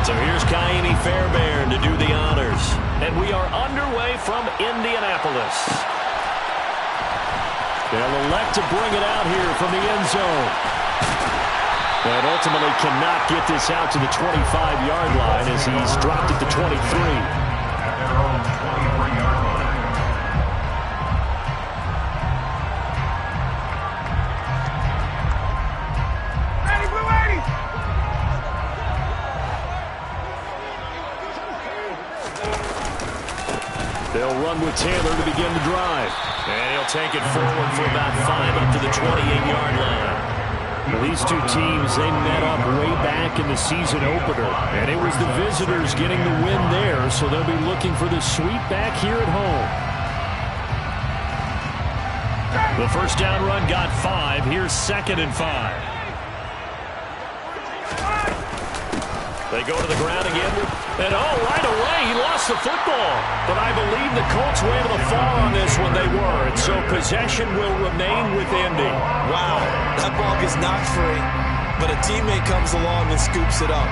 So here's Kaimi Fairbairn to do the honors. And we are underway from Indianapolis. They'll elect to bring it out here from the end zone. But ultimately cannot get this out to the 25-yard line as he's dropped it to 23. At their own 23-yard line. They'll run with Taylor to begin the drive. And he'll take it forward for about 5 up to the 28-yard line. Well, these two teams, they met up way back in the season opener. And it was the visitors getting the win there, so they'll be looking for the sweep back here at home. The first down run got 5. Here's 2nd and 5. They go to the ground again. And, right away, he lost the football. But I believe the Colts were able to fall on this when they were. And so possession will remain with Indy. Wow, that ball gets knocked free, but a teammate comes along and scoops it up.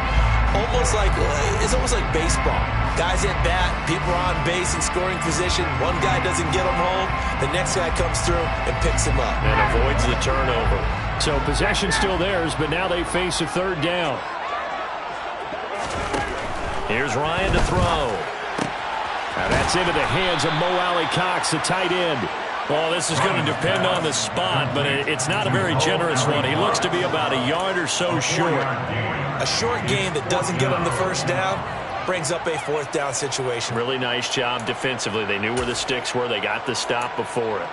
It's almost like baseball. Guys at bat, people are on base in scoring position. One guy doesn't get him home. The next guy comes through and picks him up. And avoids the turnover. So possession still theirs, but now they face a 3rd down. Here's Ryan to throw. Now that's into the hands of Mo Alley-Cox, the tight end. Well, this is going to depend on the spot, but it's not a very generous one. He looks to be about a yard or so short. A short gain that doesn't get him the first down brings up a 4th down situation. Really nice job defensively. They knew where the sticks were. They got the stop before it.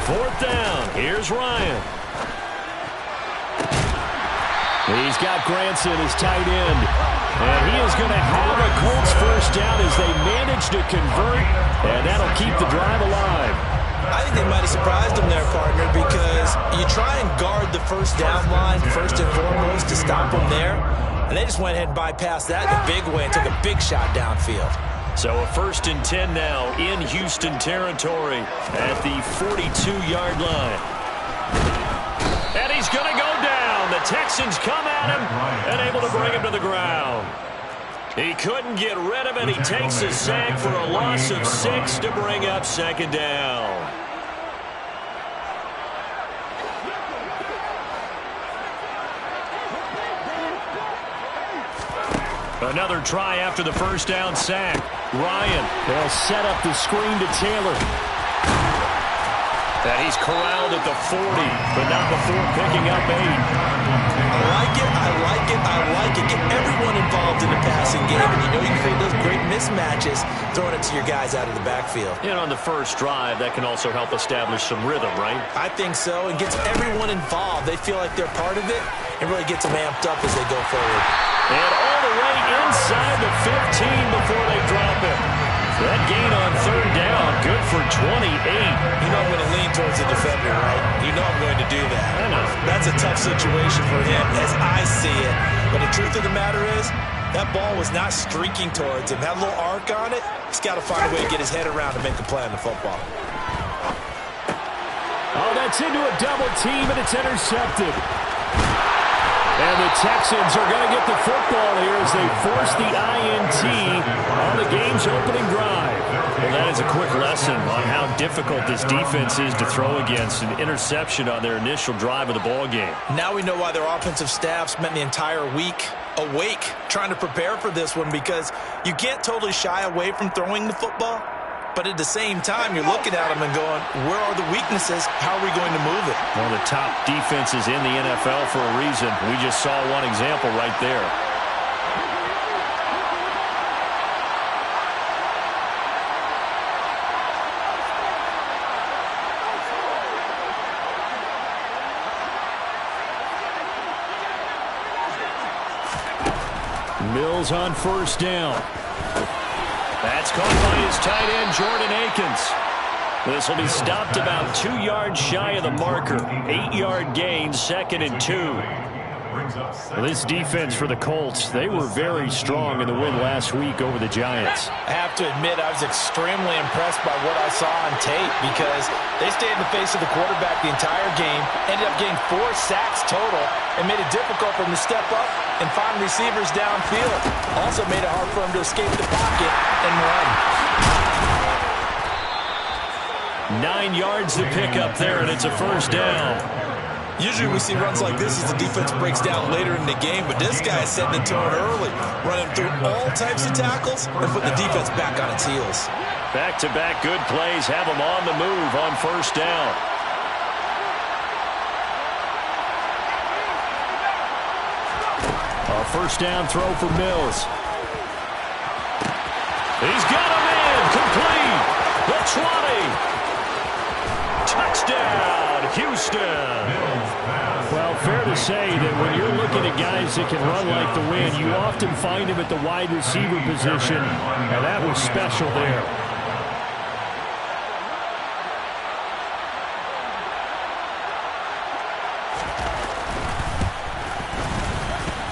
Fourth down. Here's Ryan. He's got Granson as tight end. And he is going to have a Colts first down as they manage to convert. And that'll keep the drive alive. I think they might have surprised him there, partner, because you try and guard the first down line first and foremost to stop them there. And they just went ahead and bypassed that in a big way and took a big shot downfield. So a 1st and 10 now in Houston territory at the 42-yard line. And he's going to go down. The Texans come at him and able to bring him to the ground. He couldn't get rid of it. He takes a sack for a loss of 6 to bring up 2nd down. Another try after the first down sack. Ryan, they'll set up the screen to Taylor. And he's corralled at the 40, but not before picking up 8. I like it, I like it, I like it. Get everyone involved in the passing game, and you know you create those great mismatches throwing it to your guys out of the backfield. And on the first drive, that can also help establish some rhythm, right? I think so, and gets everyone involved. They feel like they're part of it, and really gets them amped up as they go forward. And all the way inside the 15 before they drop it. That gain on 3rd down, good for 28. You know I'm going to lean towards the defender, right? You know I'm going to do that. I know. That's a tough situation for him as I see it. But the truth of the matter is, that ball was not streaking towards him. Had a little arc on it. He's got to find a way to get his head around to make a play on the football. Oh, that's into a double team, and it's intercepted. And the Texans are going to get the football here as they force the INT on the game's opening drive. Well, that is a quick lesson on how difficult this defense is to throw against. An interception on their initial drive of the ball game. Now we know why their offensive staff spent the entire week awake trying to prepare for this one, because you can't totally shy away from throwing the football. But at the same time, you're looking at them and going, where are the weaknesses? How are we going to move it? One of the top defenses in the NFL for a reason. We just saw one example right there. Mills on first down. That's caught by his tight end, Jordan Akins. This will be stopped about 2 yards shy of the marker. 8-yard gain, 2nd and 2. Well, this defense for the Colts, they were very strong in the win last week over the Giants. I have to admit, I was extremely impressed by what I saw on tape because they stayed in the face of the quarterback the entire game, ended up getting 4 sacks total, and made it difficult for him to step up and find receivers downfield. Also made it hard for him to escape the pocket and run. 9 yards to pick up there, and it's a first down. Usually we see runs like this as the defense breaks down later in the game, but this guy is setting the tone early, running through all types of tackles and putting the defense back on its heels. Back-to-back good plays have them on the move on first down. A first down throw for Mills. He's got him in, complete, the 20. Touchdown, Houston. Well, fair to say that when you're looking at guys that can run like the wind, you often find them at the wide receiver position, and that was special there.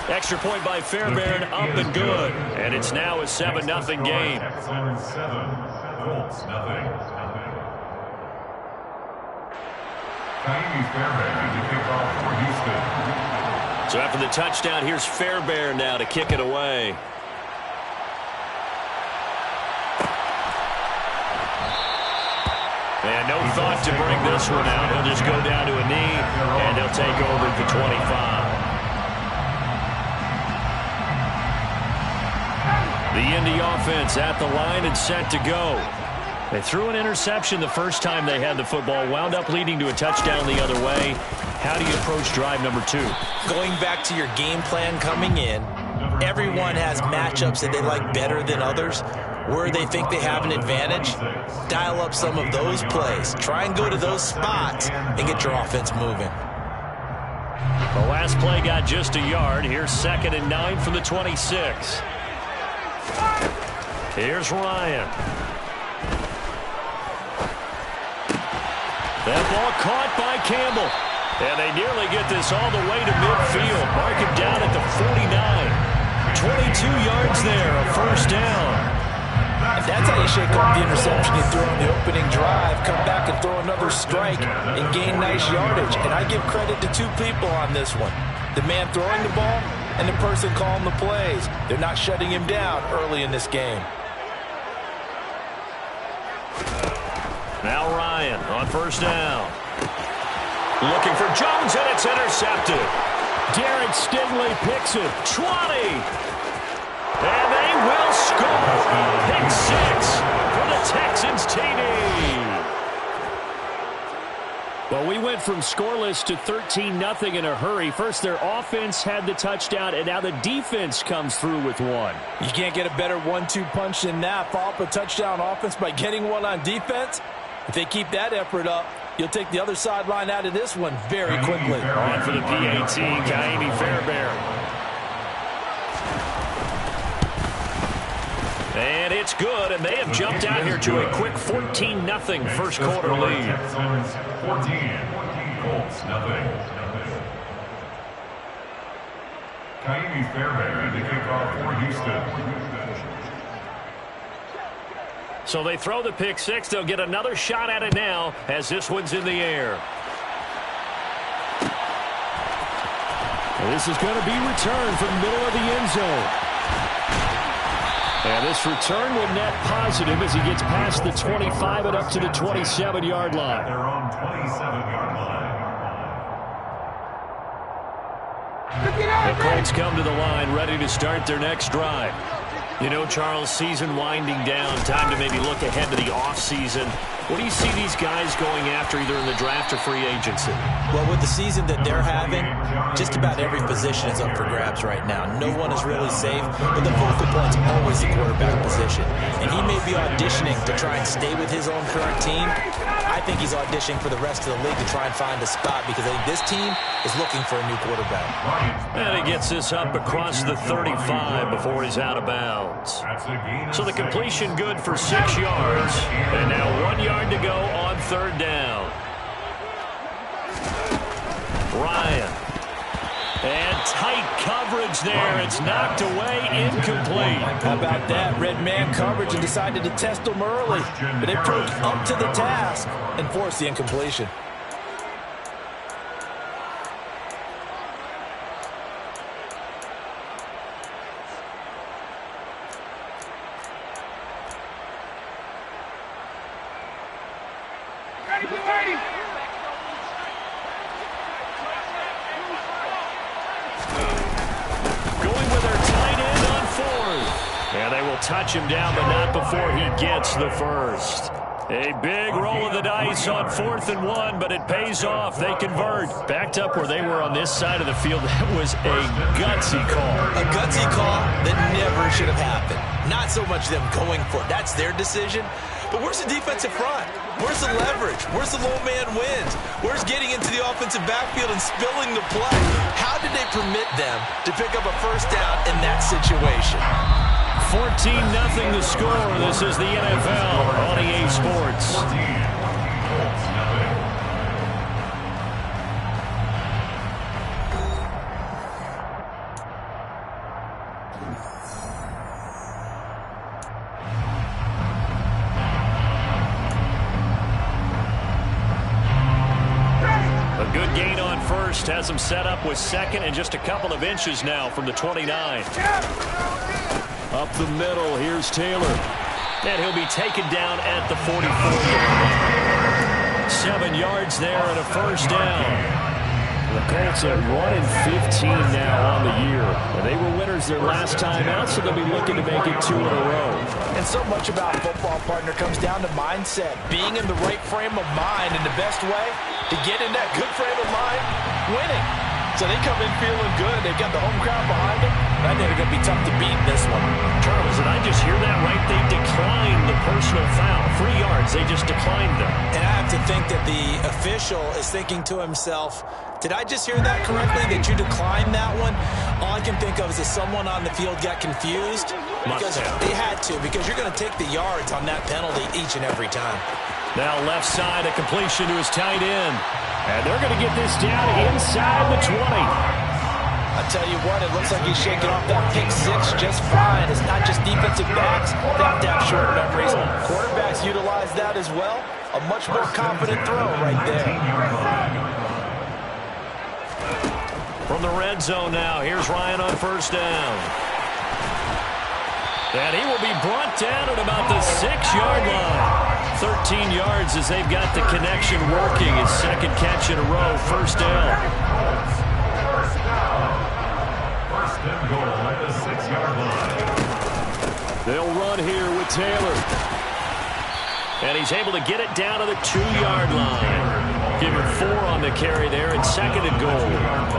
Extra point by Fairbairn, up and good. And it's now a 7-0 game. 7-7. Colts, nothing. Fairbairn to kick off for Houston. So after the touchdown, here's Fairbairn now to kick it away. And no thought to bring this one out. He'll just go down to a knee, and he'll take over at the 25. The Indy offense at the line and set to go. They threw an interception the first time they had the football, wound up leading to a touchdown the other way. How do you approach drive number 2? Going back to your game plan coming in, everyone has matchups that they like better than others. Where they think they have an advantage, dial up some of those plays. Try and go to those spots and get your offense moving. The last play got just a yard. Here's 2nd and 9 from the 26. Here's Ryan. That ball caught by Campbell. And they nearly get this all the way to midfield. Mark him down at the 49. 22 yards there, a first down. And that's how you shake off the interception you threw on the opening drive. Come back and throw another strike and gain nice yardage. And I give credit to 2 people on this one. The man throwing the ball and the person calling the plays. They're not shutting him down early in this game. Now Ryan on first down. Looking for Jones, and it's intercepted. Derek Stingley picks it. 20. And they will score. Pick 6 for the Texans TD. Well, we went from scoreless to 13-0 in a hurry. First, their offense had the touchdown, and now the defense comes through with one. You can't get a better 1-2 punch than that. Follow up a touchdown offense by getting one on defense. If they keep that effort up, you'll take the other sideline out of this one very quickly. On for the PAT, Kaimi Fairbairn. And it's good, and they have jumped out here to a quick 14-0 first quarter lead. 14, Colts, nothing. Kaimi Fairbairn to kick off for Houston. So they throw the pick 6. They'll get another shot at it now as this one's in the air. This is going to be returned from the middle of the end zone. And this return will net positive as he gets past the 25 and up to the 27-yard line. Their own 27-yard line. The Colts come to the line ready to start their next drive. You know, Charles, season winding down, time to maybe look ahead to the offseason. What do you see these guys going after either in the draft or free agency? Well, with the season that they're having, just about every position is up for grabs right now. No one is really safe, but the focal point's always the quarterback position. And he may be auditioning to try and stay with his own current team. I think he's auditioning for the rest of the league to try and find a spot because I think this team is looking for a new quarterback. And he gets this up across the 35 before he's out of bounds. So the completion good for 6 yards. And now 1 yard to go on third down. Ryan. And tight coverage there. It's knocked away, incomplete. How about that? Red man coverage and decided to test them early. But it proved up to the task and forced the incompletion. Touch him down, but not before he gets the first. A big roll of the dice on 4th and 1, but it pays off. They convert. Backed up where they were on this side of the field. That was a gutsy call. A gutsy call that never should have happened. Not so much them going for it. That's their decision. But where's the defensive front? Where's the leverage? Where's the low man wins? Where's getting into the offensive backfield and spilling the play? How did they permit them to pick up a first down in that situation? 14-0 the score. This is the NFL on EA Sports. A good gain on first has him set up with second and just a couple of inches now from the 29. Up the middle, here's Taylor. And he'll be taken down at the 44. 7 yards there and a first down. The Colts are 1-15 now on the year. And they were winners their last time out, so they'll be looking to make it 2 in a row. And so much about football, partner, comes down to mindset. Being in the right frame of mind, and the best way to get in that good frame of mind, winning. So they come in feeling good. They've got the home crowd behind them. I think they're going to be tough to beat in this one. Charles, did I just hear that right? They declined the personal foul. 3 yards, they just declined them. And I have to think that the official is thinking to himself, did I just hear that correctly, that you declined that one? All I can think of is that someone on the field got confused. Because they had to, because you're going to take the yards on that penalty each and every time. Now left side, a completion to his tight end. And they're going to get this down inside the 20. I tell you what, it looks like he's shaking off that pick six just fine. It's not just defensive backs that have to have short memories. Quarterbacks utilize that as well. A much more confident throw right there. From the red zone now, here's Ryan on first down. And he will be brought down at about the 6-yard line. 13 yards as they've got the connection working. His second catch in a row, first down. First and goal at the 6-yard line. They'll run here with Taylor. And he's able to get it down to the 2-yard line. Give him 4 on the carry there and second and goal.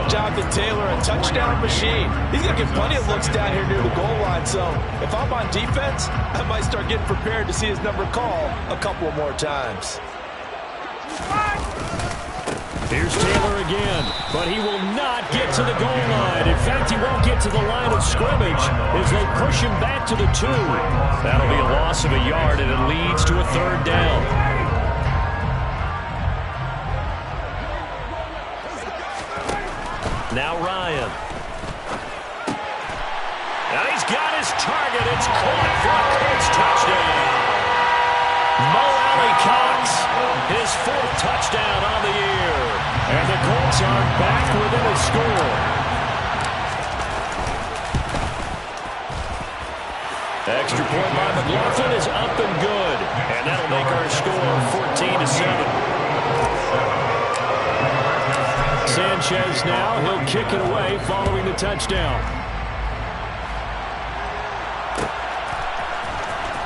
Jonathan Taylor, a touchdown machine. He's going to get plenty of looks down here near the goal line. So if I'm on defense, I might start getting prepared to see his number called a couple more times. Here's Taylor again, but he will not get to the goal line. In fact, he won't get to the line of scrimmage as they push him back to the 2. That'll be a loss of a yard, and it leads to a third down. Now Ryan. And he's got his target. It's caught for a Colts touchdown. Mo Alley-Cox, his 4th touchdown on the year. And the Colts are back within a score. Extra point by McLaughlin is up and good. And that'll make our score 14-7. Sanchez now, he'll kick it away following the touchdown.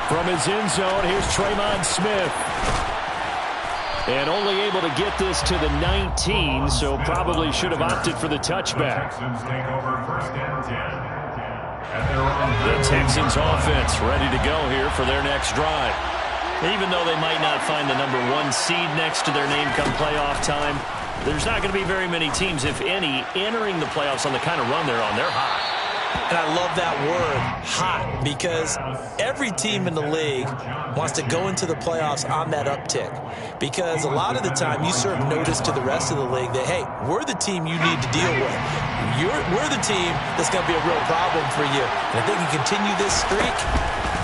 From his end zone, here's Tremon Smith. And only able to get this to the 19, so probably should have opted for the touchback. The Texans offense ready to go here for their next drive. Even though they might not find the #1 seed next to their name come playoff time, there's not going to be very many teams, if any, entering the playoffs on the kind of run they're on. They're hot. And I love that word, hot, because every team in the league wants to go into the playoffs on that uptick. Because a lot of the time you serve notice to the rest of the league that, hey, we're the team you need to deal with. We're the team that's going to be a real problem for you. And if they can continue this streak,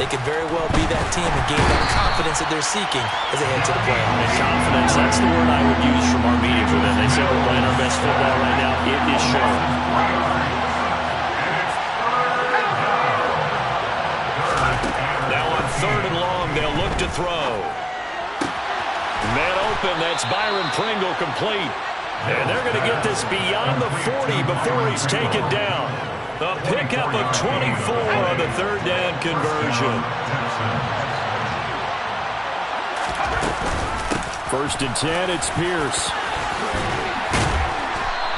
they could very well be that team and gain that confidence that they're seeking as they head to the playoffs. And confidence, that's the word I would use from our meeting for them. They say we're playing our best football right now. It is showing. Now on 3rd and long, they'll look to throw. Man open, that's Byron Pringle complete. And they're going to get this beyond the 40 before he's taken down. A pickup of 24 on the 3rd down conversion. 1st and 10, it's Pierce.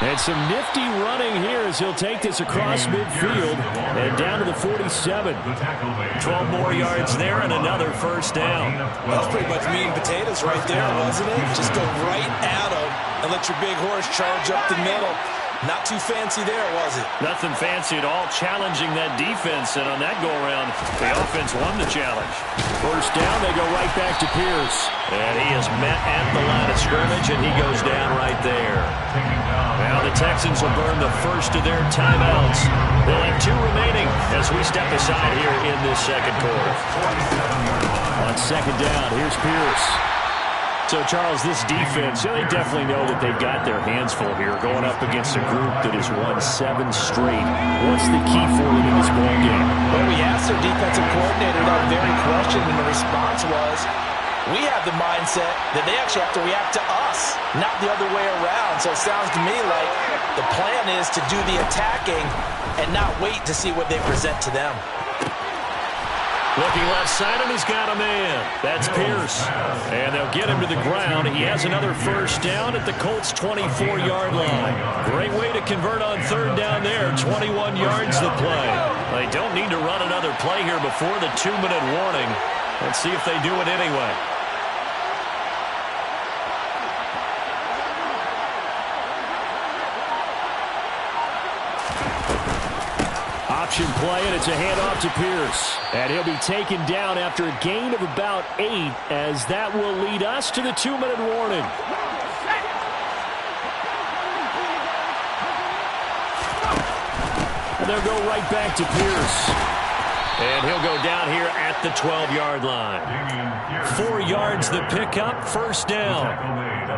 And some nifty running here as he'll take this across midfield and down to the 47. 12 more yards there and another 1st down. Well, that's pretty much meat and potatoes right there, wasn't it? Just go right at him and let your big horse charge up the middle. Not too fancy there, was it? Nothing fancy at all, challenging that defense. And on that go-around, the offense won the challenge. 1st down, they go right back to Pierce. And he is met at the line of scrimmage, and he goes down right there. Now the Texans will burn the first of their timeouts. They'll have 2 remaining as we step aside here in this 2nd quarter. On 2nd down, here's Pierce. So, Charles, this defense, they definitely know that they've got their hands full here going up against a group that has won 7 straight. What's the key for them in this ballgame? Well, we asked their defensive coordinator that very question, and the response was, we have the mindset that they actually have to react to us, not the other way around. So it sounds to me like the plan is to do the attacking and not wait to see what they present to them. Looking left side, and he's got a man. That's Pierce. And they'll get him to the ground. He has another 1st down at the Colts' 24-yard line. Great way to convert on 3rd down there. 21 yards the play. They don't need to run another play here before the 2-minute warning. Let's see if they do it anyway. Option play, and it's a handoff to Pierce. And he'll be taken down after a gain of about 8, as that will lead us to the 2-minute warning. And they'll go right back to Pierce. And he'll go down here at the 12-yard line. 4 yards the pickup, 1st down.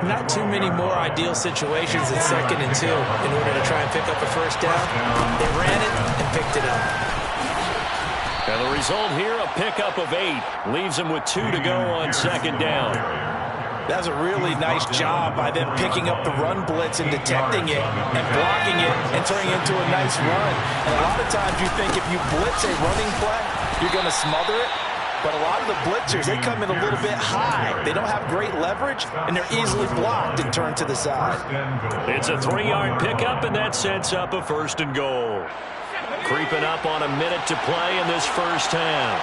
Not too many more ideal situations than 2nd and 2 in order to try and pick up a 1st down. They ran it and picked it up. And the result here, a pickup of 8. Leaves them with 2 to go on 2nd down. That was a really nice job by them picking up the run blitz and detecting it and blocking it and turning it into a nice run. And a lot of times you think if you blitz a running play, you're going to smother it. But a lot of the blitzers, they come in a little bit high. They don't have great leverage, and they're easily blocked and turned to the side. It's a 3-yard pickup, and that sets up a 1st and goal. Creeping up on a minute to play in this 1st half.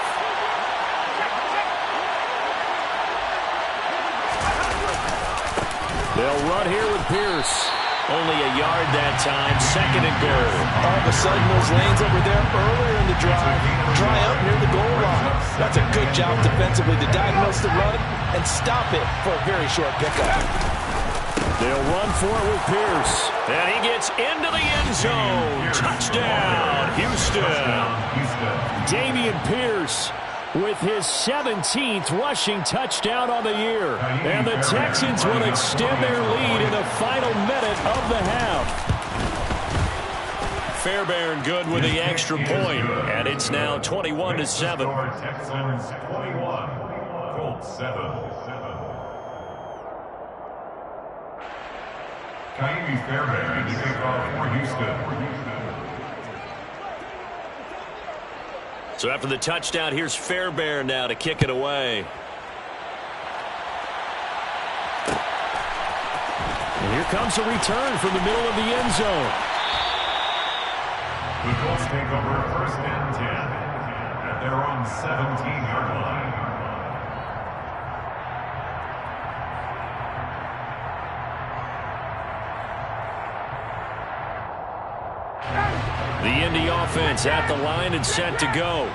They'll run here with Pierce. Only a yard that time, 2nd and goal. All of a sudden, those lanes over there earlier in the drive dry up near the goal line. That's a good job defensively to diagnose the run and stop it for a very short pickup. They'll run for it with Pierce. And he gets into the end zone. Touchdown, Houston. Dameon Pierce with his 17th rushing touchdown on the year. And the Texans will extend their lead in the final minute of the half. Fairbairn good with the extra point, and it's now 21-7. Texans 21, Colts 7. Kaimi Fairbairn to kick off for Houston. So after the touchdown, here's Fairbairn now to kick it away. And here comes a return from the middle of the end zone. The Colts take over first and 10 at their own 17-yard line. The Indy offense at the line and set to go.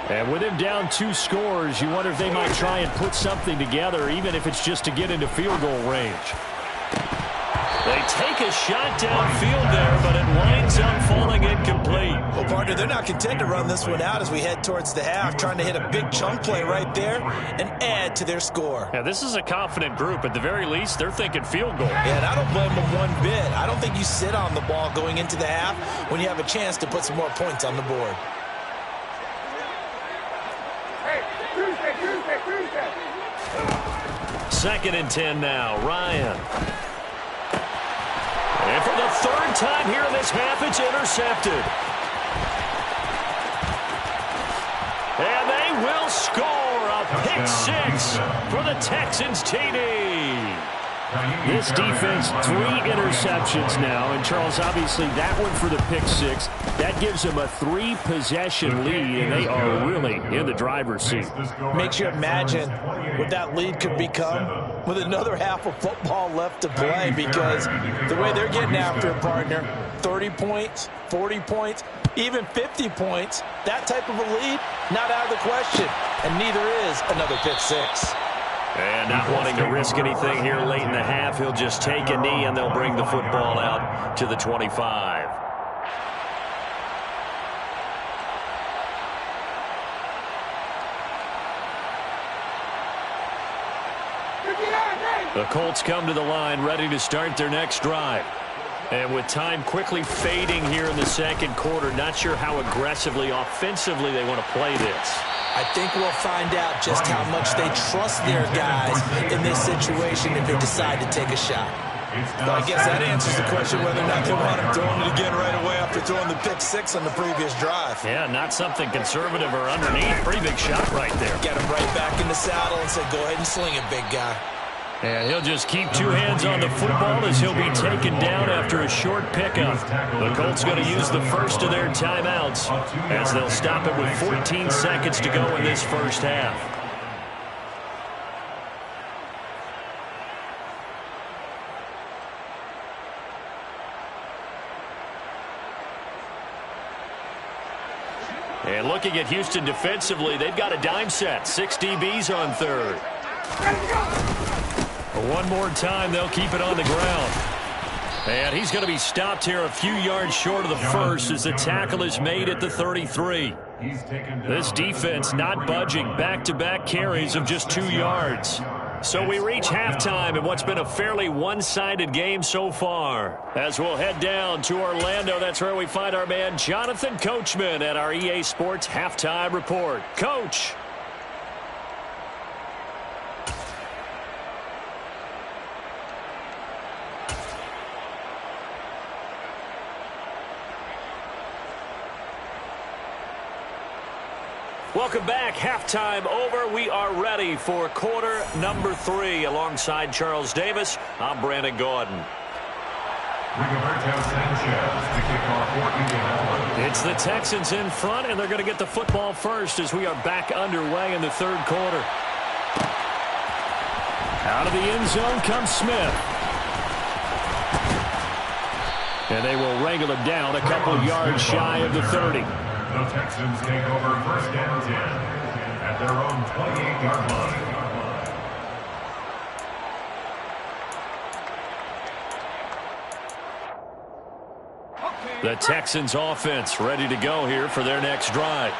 And with him down 2 scores, you wonder if they might try and put something together, even if it's just to get into field goal range. They take a shot downfield there, but it winds up falling incomplete. Well, partner, they're not content to run this one out as we head towards the half, trying to hit a big chunk play right there and add to their score. Yeah, this is a confident group. At the very least, they're thinking field goal. Yeah, and I don't blame them one bit. I don't think you sit on the ball going into the half when you have a chance to put some more points on the board. Second and 10 now. Ryan. And for the 3rd time here in this half, it's intercepted. And they will score a pick 6 for the Texans TD. This defense, 3 interceptions now. And, Charles, obviously that one for the pick 6. That gives them a 3-possession lead, and they are really in the driver's seat. Makes you imagine what that lead could become with another half of football left to play, because the way they're getting after it, partner, 30 points, 40 points, even 50 points, that type of a lead, not out of the question. And neither is another pick 6. And not wanting to risk anything here late in the half, he'll just take a knee and they'll bring the football out to the 25. The Colts come to the line ready to start their next drive. And with time quickly fading here in the second quarter, not sure how aggressively, offensively they want to play this. I think we'll find out just how much they trust their guys in this situation if they decide to take a shot. Well, I guess that answers the question whether or not they want him throwing it again right away after throwing the pick 6 on the previous drive. Yeah, not something conservative or underneath. Pretty big shot right there. Get him right back in the saddle and say, go ahead and sling it, big guy. And he'll just keep 2 hands on the football as he'll be taken down after a short pickup. The Colts going to use the first of their timeouts as they'll stop it with 14 seconds to go in this first half. And looking at Houston defensively, they've got a dime set. 6 DBs on third. One more time, they'll keep it on the ground. And he's going to be stopped here a few yards short of the first as the tackle is made at the 33. This defense not budging, back-to-back carries of just 2 yards. So we reach halftime in what's been a fairly one-sided game so far. As we'll head down to Orlando, that's where we find our man Jonathan Coachman at our EA Sports Halftime Report. Coach. Welcome back. Halftime over. We are ready for quarter number 3. Alongside Charles Davis, I'm Brandon Gordon. It's the Texans in front, and they're going to get the football first as we are back underway in the third quarter. Out of the end zone comes Smith. And they will wrangle him down a couple of yards shy of the 30. The Texans take over first and 10 at their own 28-yard line. The Texans offense ready to go here for their next drive.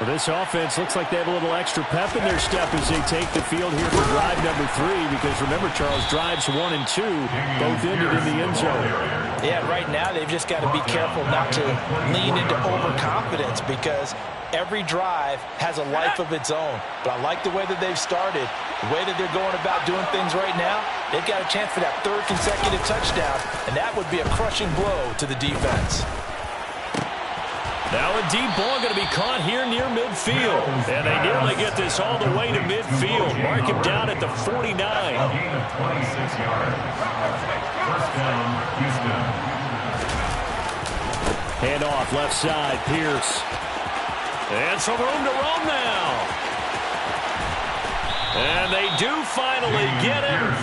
Well, this offense looks like they have a little extra pep in their step as they take the field here for drive number 3, because remember, Charles, drives 1 and 2 both ended in the end zone. Yeah, right now they've just got to be careful not to lean into overconfidence, because every drive has a life of its own. But I like the way that they've started, the way that they're going about doing things right now. They've got a chance for that 3rd consecutive touchdown, and that would be a crushing blow to the defense. Now a deep ball going to be caught here near midfield. And they nearly get this all the way to midfield. Mark him down at the 49. First down, Houston. Hand off left side, Pierce. And some room to roam now. And they do finally get him,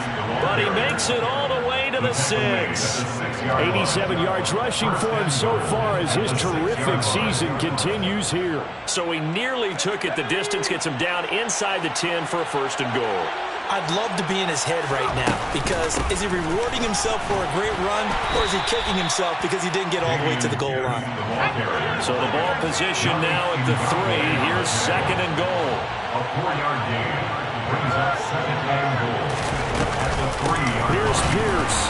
but he makes it all the way to the 6. 87 yards rushing for him so far as his terrific season continues here. So he nearly took it the distance, gets him down inside the 10 for a first and goal. I'd love to be in his head right now, because is he rewarding himself for a great run, or is he kicking himself because he didn't get all the way to the goal line? So the ball position now at the 3. Here's second and goal. A 4-yard gain brings up second and goal at the 3-yard line. Here's Pierce.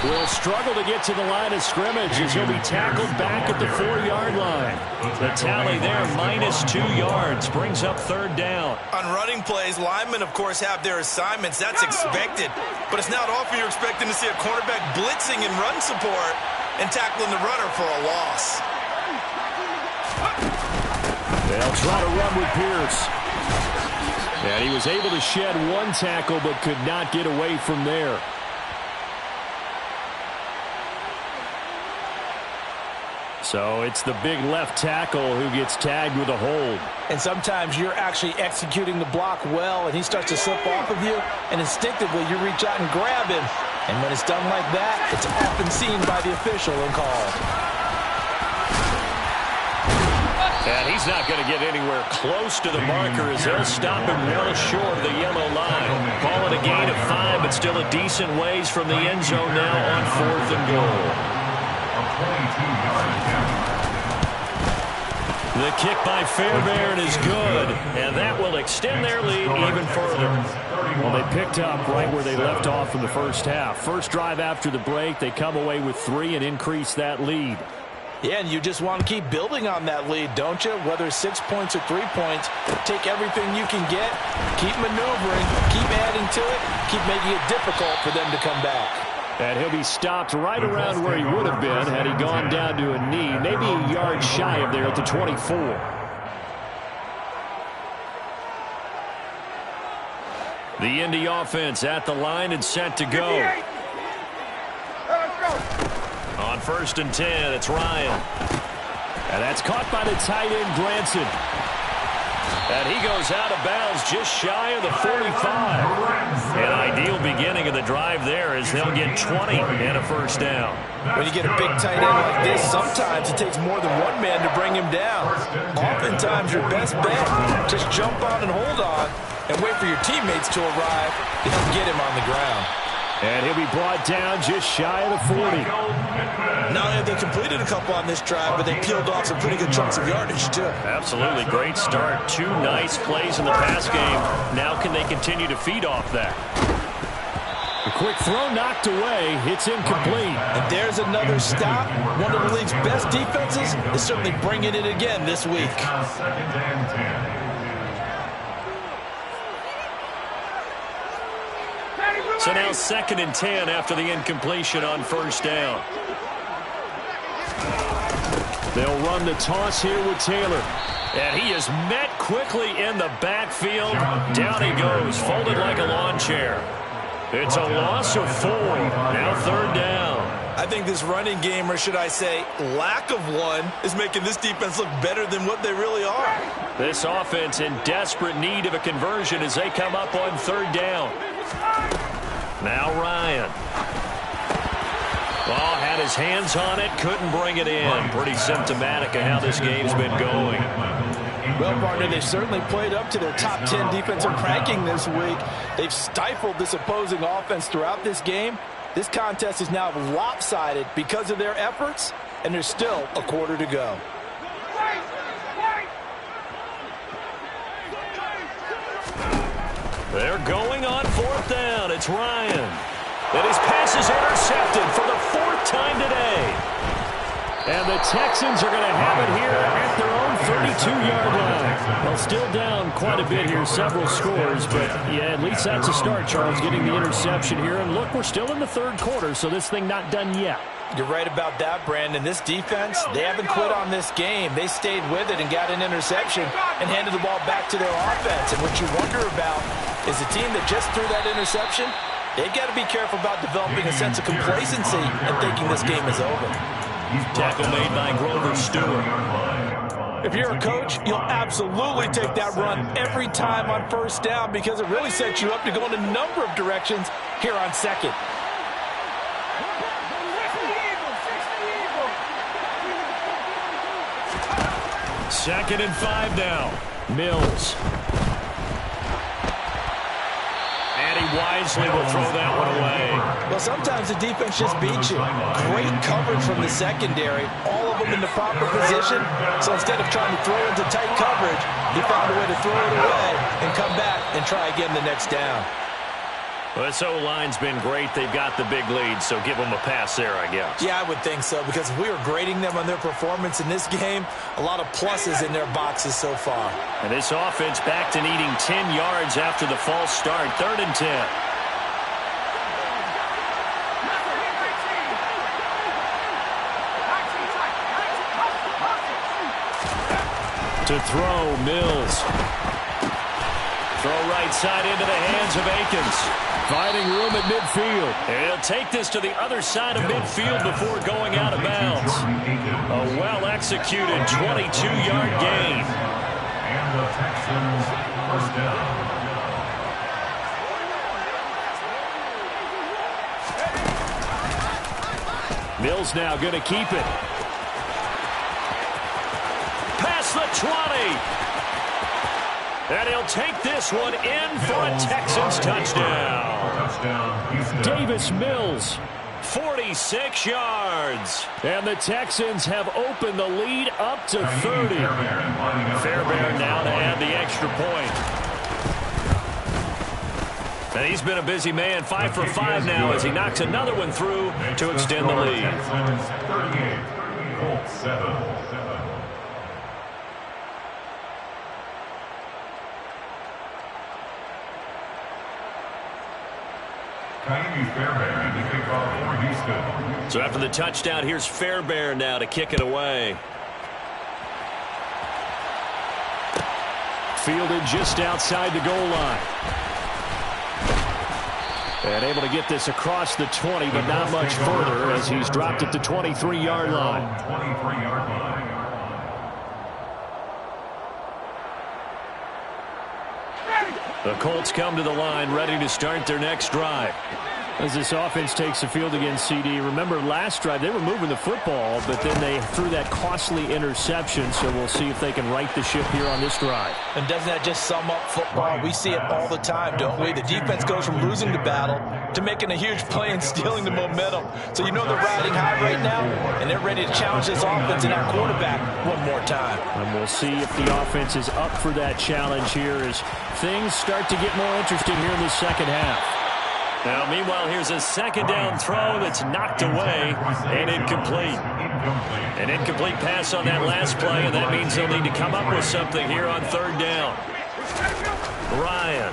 Will struggle to get to the line of scrimmage as he'll be tackled back at the 4-yard line. The tally there, -2 yards, brings up third down. On running plays, linemen, of course, have their assignments. That's expected. But it's not often you're expecting to see a cornerback blitzing in run support and tackling the runner for a loss. They'll try to run with Pierce. And he was able to shed one tackle but could not get away from there. So it's the big left tackle who gets tagged with a hold. And sometimes you're actually executing the block well, and he starts to slip off of you, and instinctively you reach out and grab him. And when it's done like that, it's often seen by the official and called. And he's not going to get anywhere close to the marker as they'll stop him well short of the yellow line. Call it a gain of 5, but still a decent ways from the end zone now on 4th and goal. The kick by Fairbairn is good, and that will extend their lead even further. Well, they picked up right where they left off in the first half. First drive after the break, they come away with 3 and increase that lead. Yeah, and you just want to keep building on that lead, don't you? Whether it's 6 points or 3 points, take everything you can get, keep maneuvering, keep adding to it, keep making it difficult for them to come back. And he'll be stopped right around where he would have been had he gone down to a knee, maybe a yard shy of there at the 24. The Indy offense at the line and set to go. On 1st and 10, it's Ryan. And that's caught by the tight end, Granson. And he goes out of bounds just shy of the 45. An ideal beginning of the drive there as they'll get 20 and a first down. When you get a big tight end like this, sometimes it takes more than one man to bring him down. Oftentimes your best bet, just jump on and hold on and wait for your teammates to arrive and get him on the ground. And he'll be brought down just shy of the 40. Not only have they completed a couple on this drive, but they peeled off some pretty good chunks of yardage, too. Absolutely. Great start. 2 nice plays in the pass game. Now can they continue to feed off that? A quick throw knocked away. It's incomplete. And there's another stop. One of the league's best defenses is certainly bringing it again this week. Second and 10. So now 2nd and 10 after the incompletion on first down. They'll run the toss here with Taylor. And he is met quickly in the backfield. Down he goes, folded like a lawn chair. It's a loss of 4. Now 3rd down. I think this running game, or should I say lack of one, is making this defense look better than what they really are. This offense in desperate need of a conversion as they come up on 3rd down. Now Ryan. Well, had his hands on it, couldn't bring it in. Pretty symptomatic of how this game's been going. Well, partner, they've certainly played up to their top 10 defensive ranking this week. They've stifled this opposing offense throughout this game. This contest is now lopsided because of their efforts, and there's still a quarter to go. They're going on 4th down. It's Ryan. And his pass is intercepted for the 4th time today. And the Texans are going to have it here at their own 32-yard line. Well, still down quite a bit here, several scores. But, yeah, at least that's a start, Charles, getting the interception here. And, look, we're still in the 3rd quarter, so this thing not done yet. You're right about that, Brandon. This defense, they haven't quit on this game. They stayed with it and got an interception and handed the ball back to their offense. And what you wonder about is the team that just threw that interception, They've got to be careful about developing a sense of complacency and thinking this game is over. Tackle made by Grover Stewart. If you're a coach, you'll absolutely take that run every time on first down because it really sets you up to go in a number of directions here on second. Second and 5 now. Mills. And he wisely will throw that one away. Well, sometimes the defense just beats you. Great coverage from the secondary. All of them in the proper position. So instead of trying to throw into tight coverage, he found a way to throw it away and come back and try again the next down. Well, this O-line's been great. They've got the big lead, so give them a pass there, I guess. Yeah, I would think so, because if we were grading them on their performance in this game, a lot of pluses in their boxes so far. And this offense back to needing 10 yards after the false start. 3rd and 10. To throw, Mills. Throw right side into the hands of Akins. Finding room at midfield. And he'll take this to the other side of midfield before going out of bounds. A well-executed 22-yard gain. And the Texans first down. Mills now going to keep it. Past the 20. And he'll take this one in for a Texans touchdown. Davis Mills, 46 yards. And the Texans have opened the lead up to 30. Fairbairn now to add the extra point. And he's been a busy man, 5 for 5 now as he knocks another one through to extend the lead. 38, Colts 7. Fairbairn, the kickoff for Houston. So after the touchdown, here's Fairbairn now to kick it away. Fielded just outside the goal line. And able to get this across the 20, but not much further as he's dropped it to 23-yard line. 23-yard line. The Colts come to the line ready to start their next drive. As this offense takes the field against CD, remember last drive they were moving the football, but then they threw that costly interception, so we'll see if they can right the ship here on this drive. And doesn't that just sum up football? We see it all the time, don't we? The defense goes from losing the battle to making a huge play and stealing the momentum. So you know they're riding high right now, and they're ready to challenge this offense and our quarterback one more time. And we'll see if the offense is up for that challenge here as things start to get more interesting here in the second half. Now, meanwhile, here's a second down throw that's knocked away and incomplete. An incomplete pass on that last play, and that means they'll need to come up with something here on 3rd down. Ryan.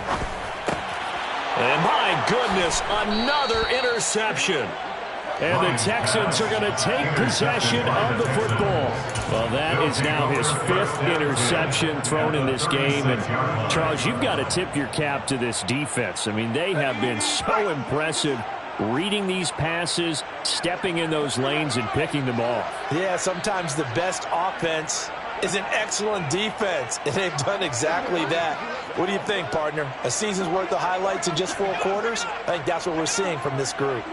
And my goodness, another interception. And the Texans are going to take possession of the football. Well, that is now his 5th interception thrown in this game. And, Charles, you've got to tip your cap to this defense. I mean, they have been so impressive reading these passes, stepping in those lanes, and picking them off. Yeah, sometimes the best offense is an excellent defense, and they've done exactly that. What do you think, partner? A season's worth of highlights in just 4 quarters? I think that's what we're seeing from this group.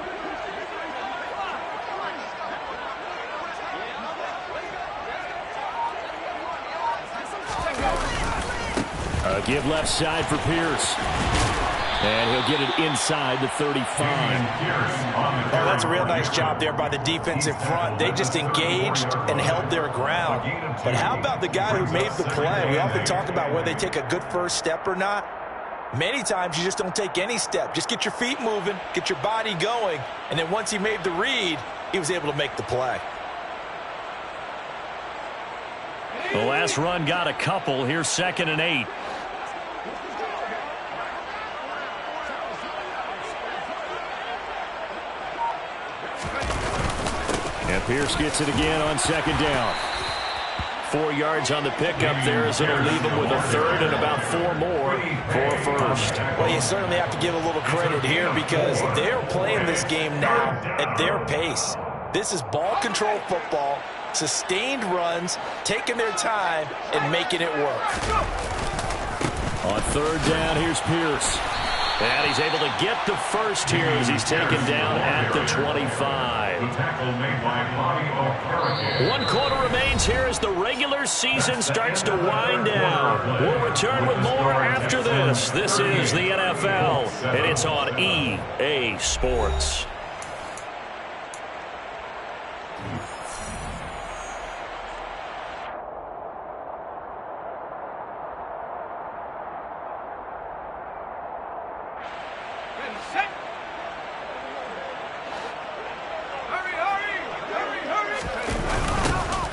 Give left side for Pierce. And he'll get it inside the 35. Oh, that's a real nice job there by the defensive front. They just engaged and held their ground. But how about the guy who made the play? We often talk about whether they take a good first step or not. Many times you just don't take any step. Just get your feet moving, get your body going, and then once he made the read, he was able to make the play. The last run got a couple. Here's 2nd and 8. And Pierce gets it again on 2nd down. 4 yards on the pickup there, as it'll leave him with a third and about 4 more for a first. Well, you certainly have to give a little credit here because they're playing this game now at their pace. This is ball control football, sustained runs, taking their time, and making it work. On third down, here's Pierce. And he's able to get the first here as he's taken down at the 25. One quarter remains here as the regular season starts to wind down. We'll return with more after this. This is the NFL, and it's on EA Sports.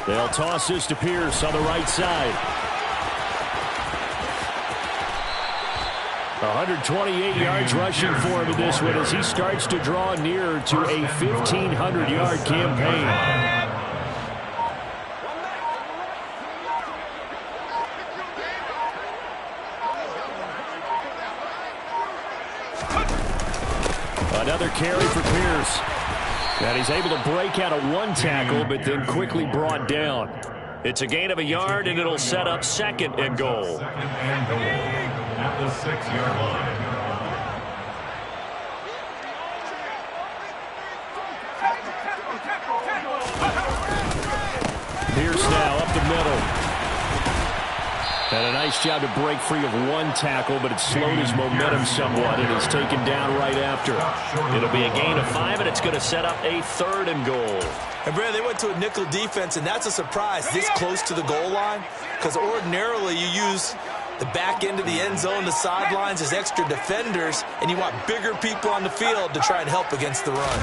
They'll toss this to Pierce on the right side. 128 yards rushing for him in this one as he starts to draw nearer to a 1,500-yard campaign. Another carry for Pierce. And he's able to break out of one tackle, but then quickly brought down. It's a gain of a yard, and it'll set up second and goal. Second and goal at the 6-yard line. Pierce now up the middle. And a nice job to break free of one tackle, but it slowed his momentum somewhat and is taken down right after. It'll be a gain of 5, and it's going to set up a third and goal. And, Brad, they went to a nickel defense, and that's a surprise this close to the goal line because ordinarily you use the back end of the end zone, the sidelines as extra defenders, and you want bigger people on the field to try and help against the run.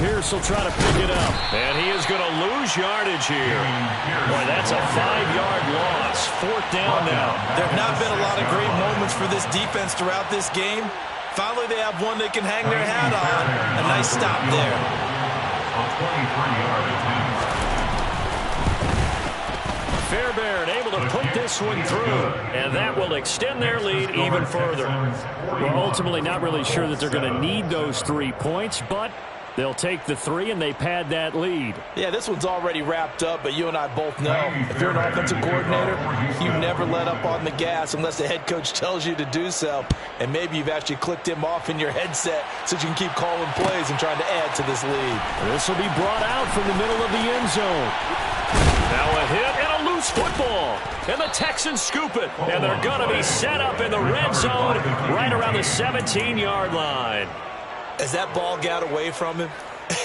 Pierce will try to pick it up, and he is going to lose yardage here. Boy, that's a 5-yard loss. Fourth down now. There have not been a lot of great moments for this defense throughout this game. Finally, they have one they can hang their hat on. A nice stop there. A 23-yard attempt. Fairbairn able to put this one through, and that will extend their lead even further. We're ultimately not really sure that they're going to need those 3 points, but they'll take the 3, and they pad that lead. Yeah, this one's already wrapped up, but you and I both know if you're an offensive coordinator, you never let up on the gas unless the head coach tells you to do so. And maybe you've actually clicked him off in your headset so you can keep calling plays and trying to add to this lead. This will be brought out from the middle of the end zone. Now a hit and a loose football. And the Texans scoop it. And they're going to be set up in the red zone right around the 17-yard line. As that ball got away from him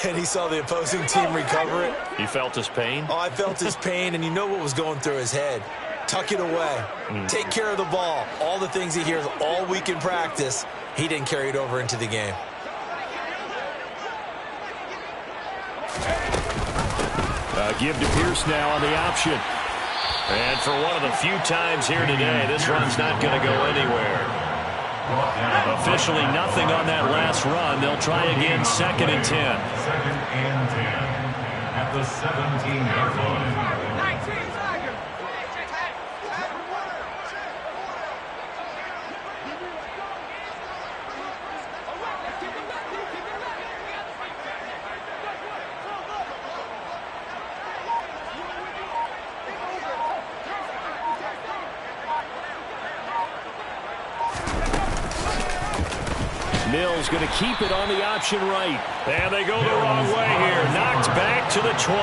and he saw the opposing team recover it. You felt his pain? Oh, I felt his pain, and you know what was going through his head. Tuck it away. Take care of the ball. All the things he hears all week in practice, he didn't carry it over into the game. Give to Pierce now on the option. And for one of the few times here today, this run's not going to go anywhere. Officially nothing on that last run. They'll try again, 2nd and 10. 2nd and 10 at the 17-yard line. Mills going to keep it on the option right. And they go the wrong way here. Knocked back to the 20.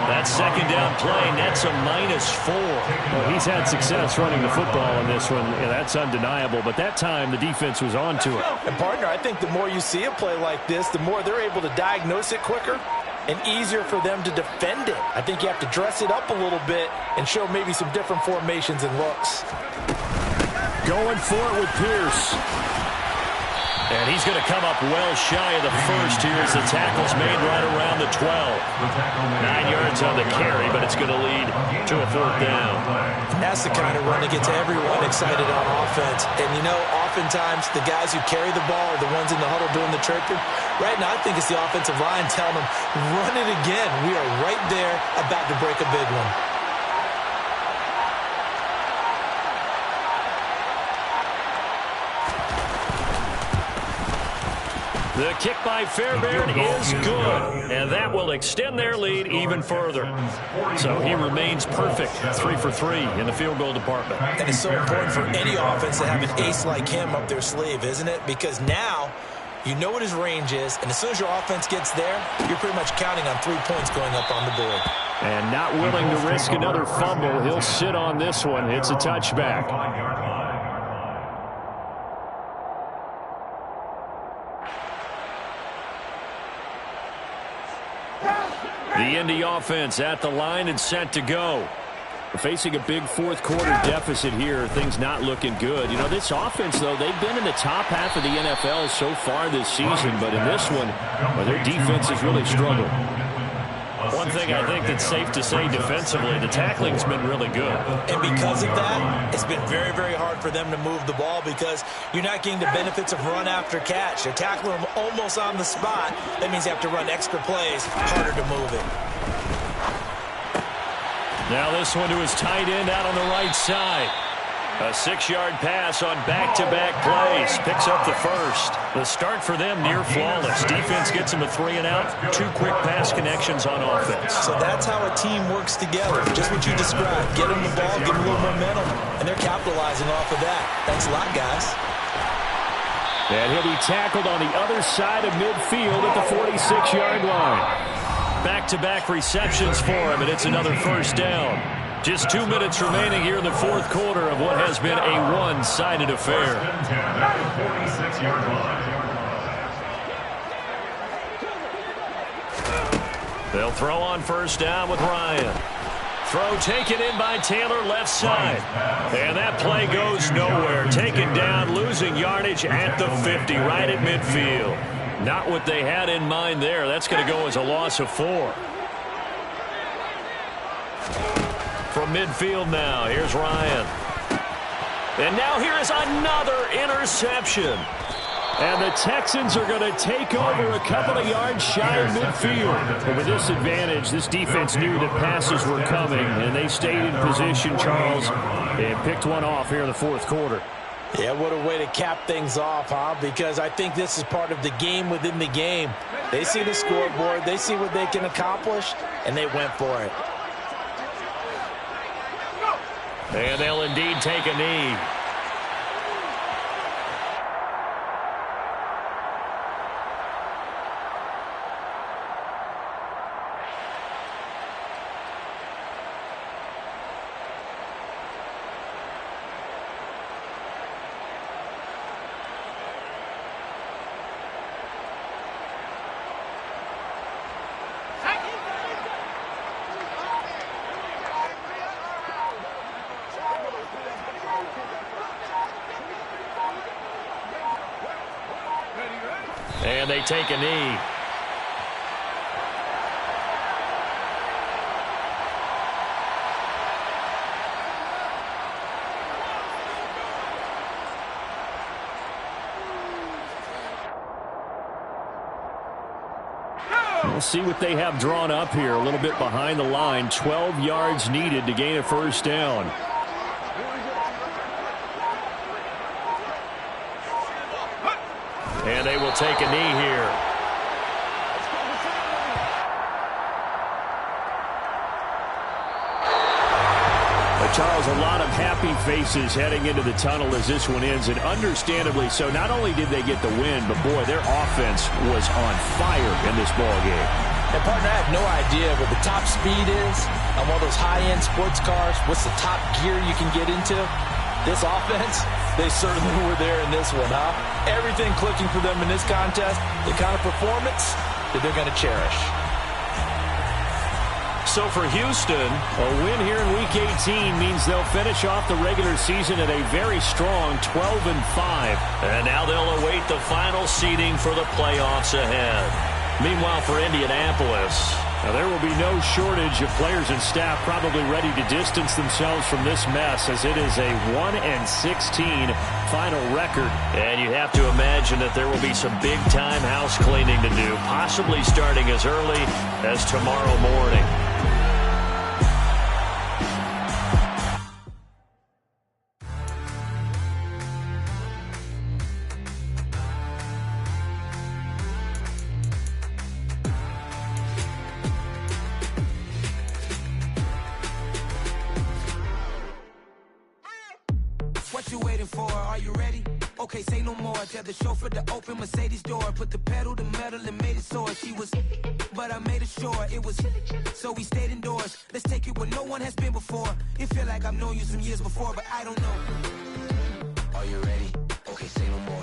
That second down play nets a -4. Well, he's had success running the football in this one. Yeah, that's undeniable. But that time, the defense was on to it. And, partner, I think the more you see a play like this, the more they're able to diagnose it quicker and easier for them to defend it. I think you have to dress it up a little bit and show maybe some different formations and looks. Going for it with Pierce. And he's going to come up well shy of the first here as the tackle's made right around the 12. 9 yards on the carry, but it's going to lead to a 4th down. That's the kind of run that gets everyone excited on offense. And, you know, oftentimes the guys who carry the ball are the ones in the huddle doing the tricking. Right now, I think it's the offensive line telling them, run it again. We are right there about to break a big one. The kick by Fairbairn is good, and that will extend their lead even further. So he remains perfect, 3 for 3 in the field goal department. And it's so important for any offense to have an ace like him up their sleeve, isn't it? Because now you know what his range is, and as soon as your offense gets there, you're pretty much counting on 3 points going up on the board. And not willing to risk another fumble, he'll sit on this one. It's a touchback. The Indy offense at the line and set to go. We're facing a big fourth-quarter deficit here. Things not looking good. You know, this offense, though, they've been in the top half of the NFL so far this season, but in this one, well, their defense has really struggled. One thing I think that's safe to say defensively, the tackling's been really good. And because of that, it's been very, very hard for them to move the ball because you're not getting the benefits of run after catch. You're tackling them almost on the spot. That means you have to run extra plays, harder to move it. Now this one to his tight end out on the right side. A 6-yard pass on back-to-back plays. Picks up the first. The start for them near flawless. Defense gets them a 3-and-out. 2 quick pass connections on offense. So that's how a team works together. Just what you described. Get them the ball, give them a little momentum, and they're capitalizing off of that. Thanks a lot, guys. And he'll be tackled on the other side of midfield at the 46-yard line. Back-to-back receptions for him, and it's another first down. Just 2 minutes remaining here in the fourth quarter of what has been a one-sided affair. They'll throw on first down with Ryan. Throw taken in by Taylor left side. And that play goes nowhere. Taken down, losing yardage at the 50, right at midfield. Not what they had in mind there. That's going to go as a loss of 4. From midfield now, here's Ryan. And now here is another interception. And the Texans are going to take over a couple of yards shy of midfield. But with this advantage, this defense knew that passes were coming, and they stayed in position, Charles, and picked one off here in the fourth quarter. Yeah, what a way to cap things off, huh? Because I think this is part of the game within the game. They see the scoreboard, they see what they can accomplish, and they went for it. And they'll indeed take a knee. And they take a knee. We'll see what they have drawn up here. A little bit behind the line. 12 yards needed to gain a first down. And they will take a knee here. But Charles, a lot of happy faces heading into the tunnel as this one ends, and understandably so. Not only did they get the win, but boy, their offense was on fire in this ball game. And partner, I have no idea what the top speed is on one of those high-end sports cars. What's the top gear you can get into? This offense, they certainly were there in this one, huh? Everything clicking for them in this contest, the kind of performance that they're going to cherish. So for Houston, a win here in Week 18 means they'll finish off the regular season at a very strong 12-5. And now they'll await the final seeding for the playoffs ahead. Meanwhile, for Indianapolis, Now, there will be no shortage of players and staff probably ready to distance themselves from this mess, as it is a 1-16 final record. And you have to imagine that there will be some big-time house cleaning to do, possibly starting as early as tomorrow morning. What you waiting for? Are you ready? Okay, say no more. Tell the chauffeur to open Mercedes door. Put the pedal to metal and made it soar. She was, but I made it sure it was. So we stayed indoors. Let's take it where no one has been before. It feel like I've known you some years before, but I don't know. Are you ready? Okay, say no more.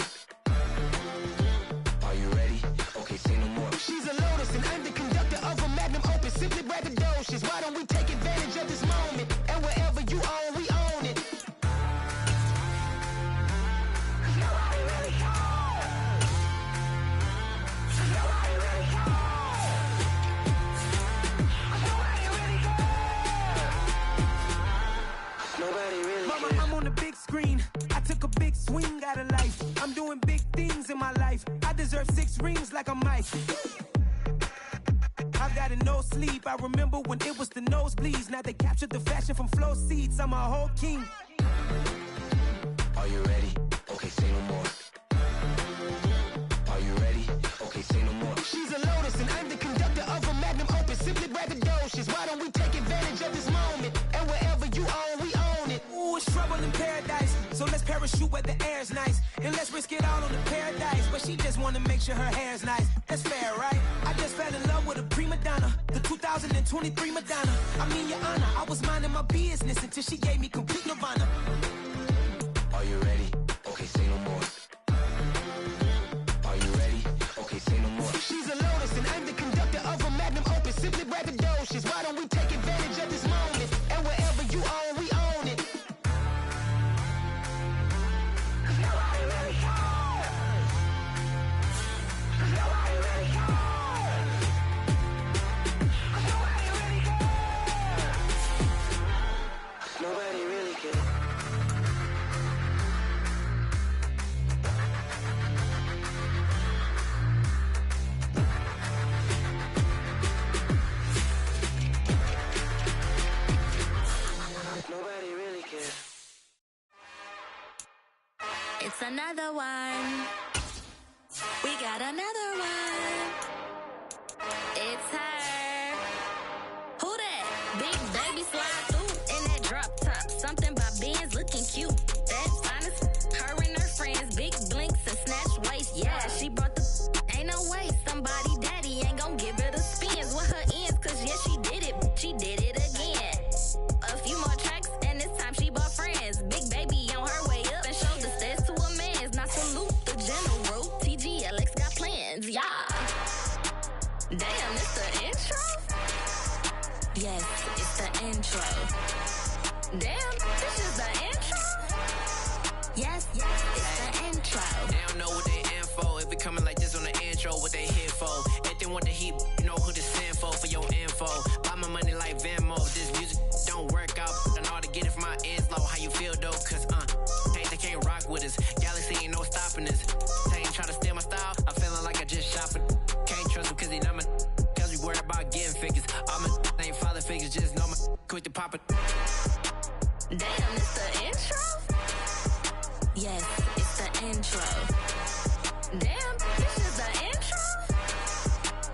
Are you ready? Okay, say no more. She's a Lotus and I'm the conductor of a Magnum Opus. Simply braggadocious. Why don't we take advantage of this moment? And wherever you own, we own it. Mama, I'm on the big screen. I took a big swing out of life. I'm doing big things in my life. I deserve 6 rings like a Mike. I've got no sleep. I remember when it was the nosebleeds. Now they captured the fashion from flow seats. I'm a whole king. Are you ready? Okay, say no more. Are you ready? Okay, say no more. She's a Lotus and I'm the conductor of a Magnum Opus. Simply braggadocious. Why don't we take advantage of this moment? And wherever you own, we own it. Ooh, it's trouble in paradise. So let's parachute where the air's nice. And let's risk it all on the paradise. But she just wanna make sure her hair's nice. That's fair, right? I just fell in love with a prima donna. The 2023 Madonna. I mean, your honor, I was minding my business until she gave me complete nirvana. Are you ready? Okay, say no more. Are you ready? Okay, say no more. She's a Lotus and I'm the conductor of a Magnum Opus. Simply braggadocious. Why don't we take advantage of this moment? And wherever you own, we own it. Nobody really cares. Nobody really cares. Nobody really cares. Nobody really cares. Nobody really cares. It's another one. We got another one. It's her. Who that? Big baby slide through in that drop top. Something about Benz looking cute. That's honest. Her and her friends, big blinks and snatch waist. Yeah, she brought the. Ain't no way somebody daddy ain't gon' give her the spins with her ends. Cause yeah, she did it. She did it again. A few more tracks and this time she bought friends. Big baby on her way up and showed the stairs to a man's. Now salute the general. TGLX got plans, yeah. Damn, it's the intro? Yes, it's the intro. Damn, this is the intro? Yes, it's the intro. They don't know what they in for. If we coming like this on the intro, what they here for? If they want the heat, you know who to send for your info. Buy my money like Venmo. This music don't work out. I know how to get it from my ends low. How you feel though? Cause they can't rock with us. Galaxy ain't no stopping us. They ain't try to steal my style. I'm feeling like I just shopping. Can't trust him cause he not my. Cause we worried about getting figures. All my ain't father figures. Just know my quick to pop it. Damn, it's the intro? Yes, it's the intro. Damn, this is the intro?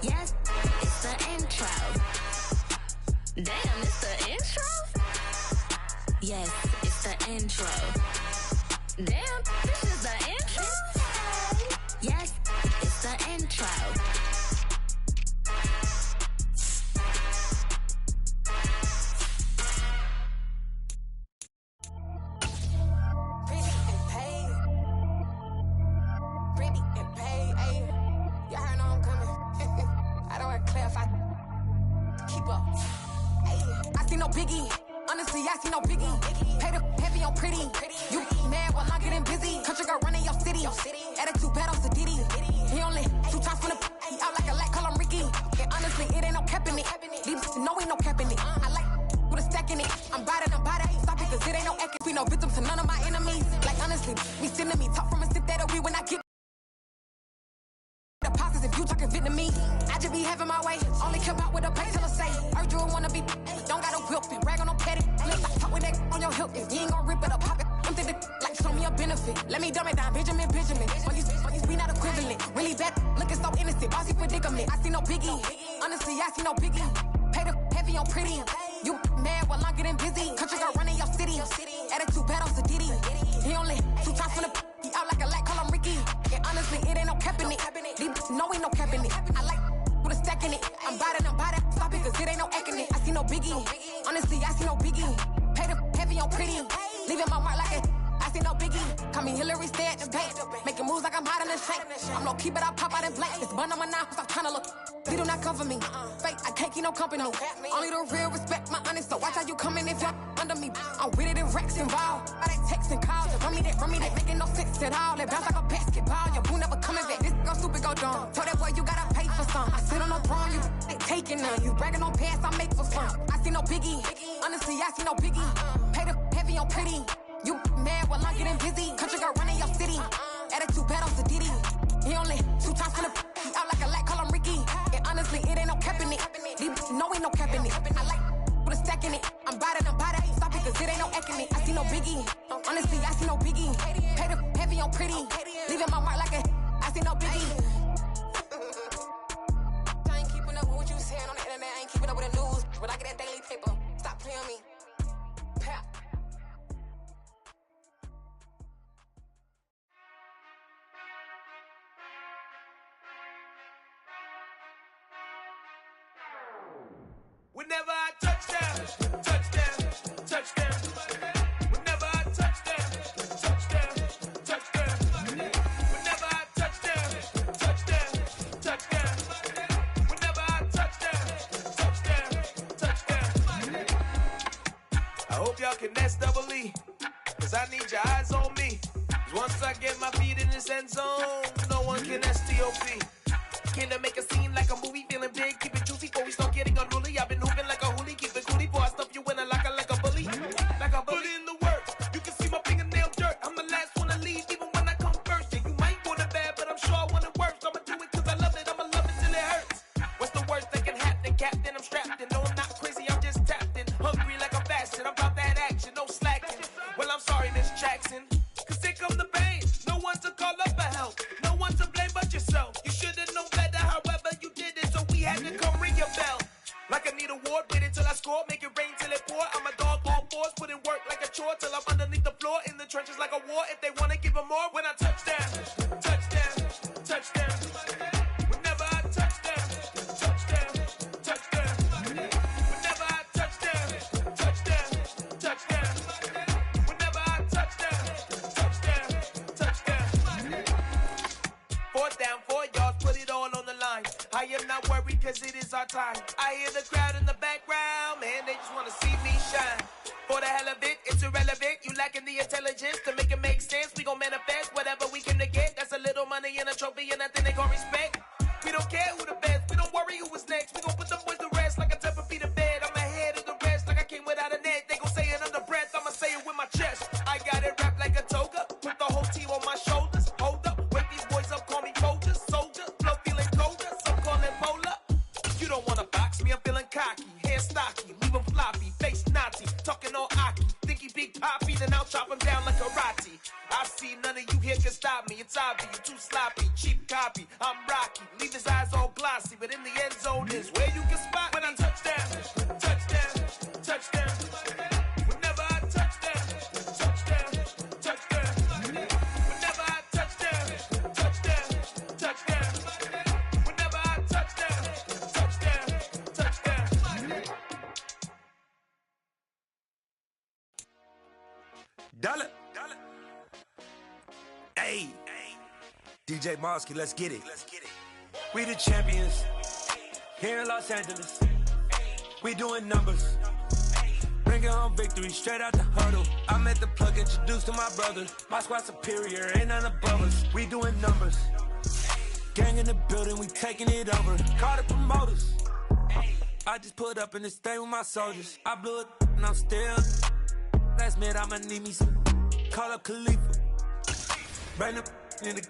Yes, it's the intro. Damn, it's the intro? Yes, it's the intro. Damn, this is the intro? Yes, it's the intro. Biggie, honestly, I see no biggie. Pay the heavy on pretty. You mad while I'm getting busy. Country girl running your city. Attitude bad on Sadiddy. He only 2 times from the. He out like a light, call him Ricky. And honestly, it ain't no cap in it. it. I'm bad, stop it, cause it ain't no acting. We no victim to none of my enemies. Like honestly, me sending me talk from a sip that we when I get the posses if you talking Vietnamese. I just be having my way, only come out with a pay till I say. Heard you wanna be, don't got a whip and brag on no petty. Let's talk with that on your hip. If you ain't gon' rip it up, pop it. Empty the like show me a benefit. Let me dumb it down, Benjamin. When we not equivalent. Really bad, looking so innocent. Bossy predicament. I see no biggie. Honestly, I see no biggie. Pay the heavy on pretty. You mad while I'm getting busy. Country girl running your city. Attitude bad on Diddy. He only 2 times from the he out like a light, call him Ricky. And honestly, it ain't no cap in it. These no ain't no cap in it. I like with a stack in it. I'm bad, stop it, cause it ain't no acting it. I see no biggie. Honestly, I see no biggie. Pay the heavy on pretty. Leaving my mark like it. I see no biggie. Call me Hillary, stay at the bank. Making moves like I'm hot in the shank. I'm low key, but I pop out in blank. It's bun on my knife, I'm trying to look. They do not cover me. Fake, I can't keep no company. Only the real respect my honest. So watch how you coming if you're under me. I'm with it in Rex involved. All that text and calls. Run me, that making no sense at all. They bounce like a basketball. Your boo never coming back. This go stupid, go dumb. Told that boy you gotta pay for some. I sit on no throne, you they taking none. You bragging on past, I make for fun. I see no biggie. Honestly, I see no biggie. Pay the heavy on pretty. You mad while I'm getting busy. Country girl running your city. Attitude bad on Diddy. He only 2 times from the he out like a light, call him Ricky. And honestly, it ain't no cap in it. These no ain't no cap in it. I like with a stack in it. I'm bad, stop it, cause it ain't no acting it. I see no biggie. Honestly, I see no biggie. Pay the heavy on pretty. Leaving my mark like a I see no biggie. I ain't keeping up with what you saying on the internet. I ain't keeping up with the news. But I get that daily paper. Stop playing me. Pap. Whenever I touchdown, touchdown, touchdown. Whenever I touchdown, touchdown, touchdown. Whenever I touchdown, touchdown, touchdown. Whenever I touchdown, touchdown, touchdown. I hope y'all can nest double E, cause I need your eyes on me. Cause once I get my feet in this end zone, no one can STOP. Came to make a scene like a movie, feeling big, keep it juicy before we start getting unruly. I've been hooping like a hoolie, keep it coolie before I stuff you in a locker like a bully. Like a bully in the work, you can see my fingernail dirt. I'm the last one to leave, even when I come first. Yeah, you might want it bad, but I'm sure I want it worse. I'ma do it cause I love it, I'ma love it till it hurts. What's the worst that can happen, Captain? I'm strapped in, no I'm not crazy, I'm just tapped in. Hungry like I'm fasting, I'm about that action, no slacking. Well, I'm sorry, Miss Jackson, cause here come the pain. No one to call up for help, no one to blame but yourself. You should've known better, however you did it, so we had to come ring your bell. Like I need a ward, wait until I score, make it rain till it pour. I'm a dog on force, put in work like a chore till I'm underneath the floor, in the trenches like a war. If they wanna give them more, when I touchdown, touchdown, touchdown. Whenever I touchdown, touchdown, touchdown. Whenever I touchdown, touchdown, touchdown. Whenever I touchdown, touchdown, touchdown. 4th down, 4 yards, put it all on the line. I am not worried cause it is our time. I hear the crowd in the background, man, they just wanna see me shine. For the hell of it, it's irrelevant. You lacking the intelligence to make it make sense. We gon' manifest whatever we came to get. That's a little money and a trophy and nothing they gon' respect. We don't care who the best, we don't worry who was next. We gon' put them boys to rest like a Tempur-Pedic bed. I'm ahead of the rest like I came without a net. They gon' say it under breath, I'ma say it with my chest. I got it wrapped like a toga, put the whole team on my shoulders. Hold up, wake these boys up, call me soldier, soldier. Flow feeling colder, some call it polar. You don't wanna box me, I'm feeling cocky. Hair stocky, leave him floppy, face naughty. Talking all aki, think he big poppy, then I'll chop him down like karate. I see none of you here can stop me. It's obvious, you too sloppy, cheap copy. I'm Rocky, leave his eyes all glossy, but in the end zone is where you can spot when I touchdown, touchdown, touchdown. Whenever I touchdown, touchdown, touchdown. Whenever I touchdown, touchdown, touchdown. Whenever I touchdown, touchdown, touchdown. Dollar. Hey, DJ Mosky, let's get it. We the champions here in Los Angeles. We doing numbers. Bringing home victory straight out the huddle. I'm at the plug, introduced to my brothers. My squad superior, ain't none above us. We doing numbers. Gang in the building, we taking it over. Call the promoters. I just put up in this thing with my soldiers. I blew it and I'm still. Last minute I'ma need me some. Call up Khalifa. Bring them in the.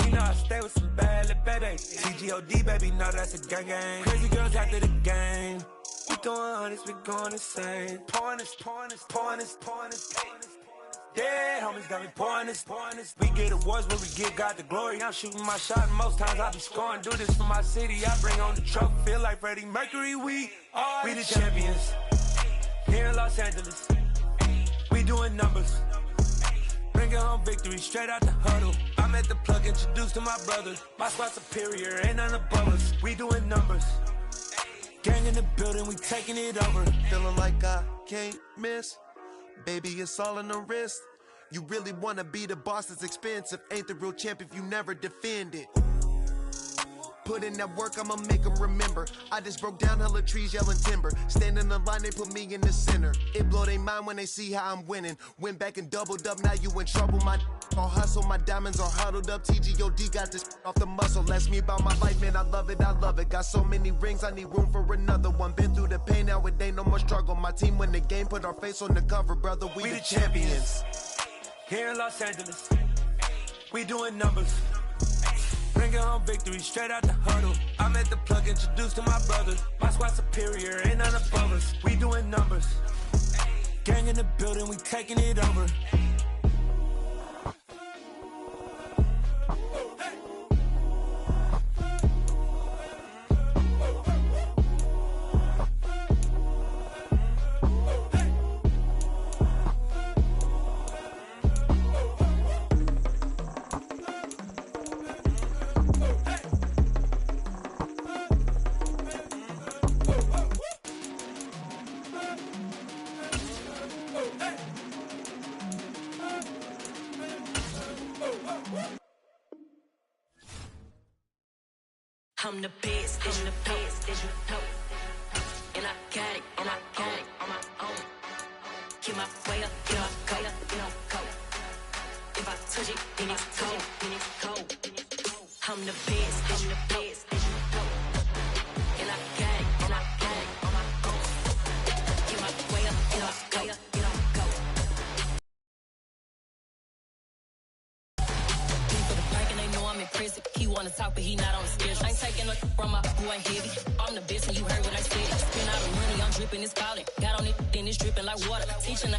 You know I stay with some bad little baby. CGOD, baby, know that's a gang gang. Crazy girls after the game. We going honest, we going insane. Pouring this. Yeah, homies got me pouring this. We get awards where we give God the glory. I'm shooting my shot and most times I be scoring. Do this for my city, I bring on the trophy. Feel like Freddie Mercury, we the champions. Here in Los Angeles, we doing numbers. Bringing home victory straight out the huddle. I'm at the plug, introduced to my brothers. My squad superior, ain't none above us. We doing numbers. Gang in the building, we taking it over. Feeling like I can't miss. Baby, it's all in the wrist. You really wanna be the boss, it's expensive. Ain't the real champ if you never defend it. Put in that work, I'ma make them remember. I just broke down hella trees, yelling timber. Stand in the line, they put me in the center. It blow their mind when they see how I'm winning. Went back and doubled up, now you in trouble. My all hustle, my diamonds are huddled up. TGOD got this off the muscle. Ask me about my life, man, I love it. Got so many rings, I need room for another one. Been through the pain, now it ain't no more struggle. My team win the game, put our face on the cover, brother. We the champions. Here in Los Angeles, we doing numbers. Bringing home victory straight out the huddle. I'm at the plug, introduced to my brothers. My squad superior, ain't none above us. We doing numbers. Gang in the building, we taking it over. I'm the best, and the best, as you know. And I got it on my own. Get my way up, get my go. If I touch it, then it's cold. I'm the best, and the best, as you know. And I got it on my own. Get my way up, get my go. For the park and they know I'm in prison. He wanna talk, but he not on the schedule. I ain't taking no from my boy heavy. I'm the best and you heard what I said. Spend all the money, I'm dripping, it's falling. Got on it, then it's dripping like water. Teaching